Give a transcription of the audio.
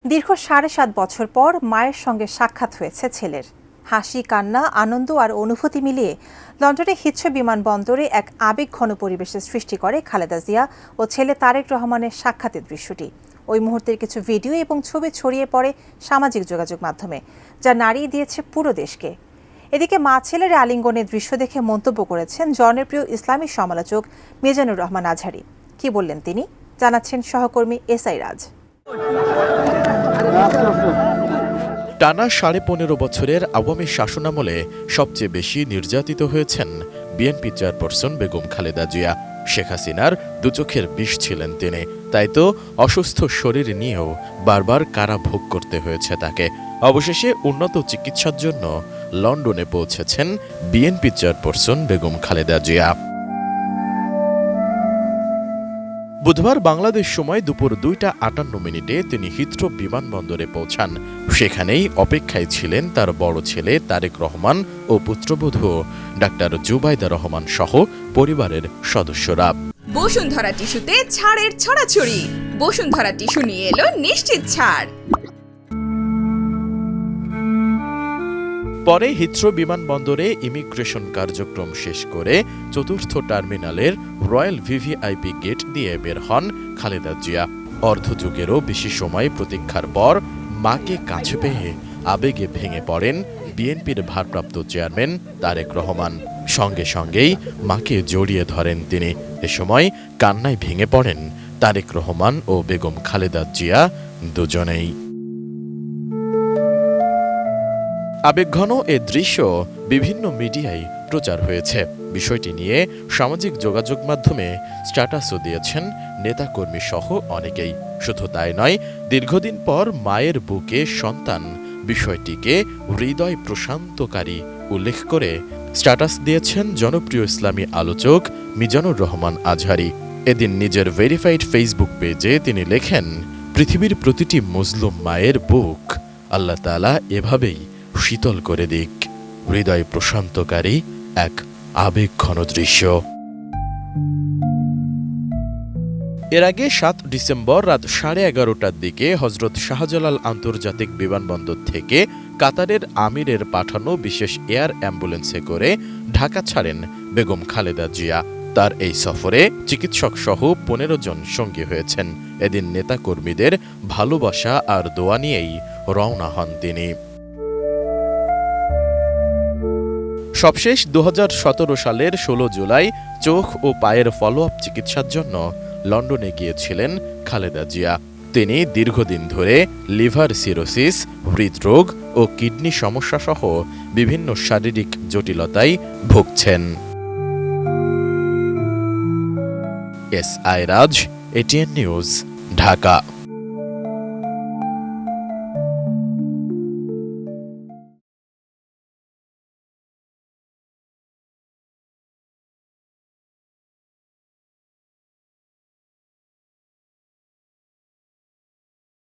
দীর্ঘ ৭.৫ বছর পর মায়ের সঙ্গে সাক্ষাৎ হয়েছে ছেলের। হাসি, কান্না, আনন্দ আর অনুভূতি মিলিয়ে লন্ডনে হিথ্রো বিমানবন্দরে এক আবেগঘন পরিবেশের সৃষ্টি করে খালেদা জিয়া ও ছেলে তারেক রহমানের সাক্ষাতের দৃশ্যটি। ওই মুহূর্তের কিছু ভিডিও এবং ছবি ছড়িয়ে পড়ে সামাজিক যোগাযোগ মাধ্যমে, যা নাড়িয়ে দিয়েছে পুরো দেশকে। এদিকে মা ছেলের আলিঙ্গনের দৃশ্য দেখে মন্তব্য করেছেন জনপ্রিয় ইসলামী সমালোচক মিজানুর রহমান আজহারি। কি বললেন তিনি, জানাচ্ছেন সহকর্মী এসআই রাজ। টানা ১৫.৫ বছরের আওয়ামী শাসনামলে সবচেয়ে বেশি নির্যাতিত হয়েছেন বিএনপি চেয়ারপারসন বেগম খালেদা জিয়া। শেখ হাসিনার দুচোখের বিষ ছিলেন তিনি, তাই তো অসুস্থ শরীর নিয়েও বারবার কারাভোগ করতে হয়েছে তাকে। অবশেষে উন্নত চিকিৎসার জন্য লন্ডনে পৌঁছেছেন বিএনপি চেয়ারপারসন বেগম খালেদা জিয়া। বুধবার বাংলাদেশ সময় দুপুর ২টা ৫৮ তিনি হিথ্রো বিমানবন্দরে পৌঁছান। সেখানেই অপেক্ষায় ছিলেন তার বড় ছেলে তারেক রহমান ও পুত্রবধূ ডাক্তার জুবাইদা রহমান সহ পরিবারের সদস্যরা। বসুন্ধরা টিস্যুতে ছাড়ের ছড়াছড়ি। বসুন্ধরা টিস্যু নিয়ে এলো নিশ্চিত ছাড়। পরে হিথ্রো বিমানবন্দরে ইমিগ্রেশন কার্যক্রম শেষ করে চতুর্থ টার্মিনালের রয়্যাল ভিভিআইপি গেট দিয়ে বের হন খালেদা জিয়া। অর্ধযুগেরও বেশি সময় প্রতীক্ষার পর মাকে কাছে পেয়ে আবেগে ভেঙে পড়েন বিএনপির ভারপ্রাপ্ত চেয়ারম্যান তারেক রহমান। সঙ্গে সঙ্গেই মাকে জড়িয়ে ধরেন তিনি। এ সময় কান্নায় ভেঙে পড়েন তারেক রহমান ও বেগম খালেদা জিয়া দুজনেই। আবেগঘন এ দৃশ্য বিভিন্ন মিডিয়ায় প্রচার হয়েছে। বিষয়টি নিয়ে সামাজিক যোগাযোগ মাধ্যমে স্ট্যাটাসও দিয়েছেন নেতাকর্মী সহ অনেকেই। শুধু তাই নয়, দীর্ঘদিন পর মায়ের বুকে সন্তান বিষয়টিকে হৃদয় প্রশান্তকারী উল্লেখ করে স্ট্যাটাস দিয়েছেন জনপ্রিয় ইসলামী আলোচক মিজানুর রহমান আজহারি। এদিন নিজের ভেরিফাইড ফেসবুক পেজে তিনি লেখেন, পৃথিবীর প্রতিটি মজলুম মায়ের বুক আল্লাহ তাআলা এভাবেই শীতল করে দিক। হৃদয় প্রশান্তকারী এক আবেগঘন দৃশ্য। এর আগে ৭ ডিসেম্বর রাত 11:30টার দিকে হজরত শাহজালাল আন্তর্জাতিক বিমানবন্দর থেকে কাতারের আমিরের পাঠানো বিশেষ এয়ার অ্যাম্বুলেন্সে করে ঢাকা ছাড়েন বেগম খালেদা জিয়া। তার এই সফরে চিকিৎসক সহ ১৫ জন সঙ্গী হয়েছেন। এদিন নেতাকর্মীদের ভালোবাসা আর দোয়া নিয়েই রওনা হন তিনি। সবশেষ ২০১৭ সালের ১৬ জুলাই চোখ ও পায়ের ফলো আপ চিকিৎসার জন্য লন্ডনে গিয়েছিলেন খালেদা জিয়া। তিনি দীর্ঘদিন ধরে লিভার সিরোসিস, হৃদরোগ ও কিডনি সমস্যা সহ বিভিন্ন শারীরিক জটিলতায় ভুগছেন। এসআই রাজ, এটিএন নিউজ, ঢাকা।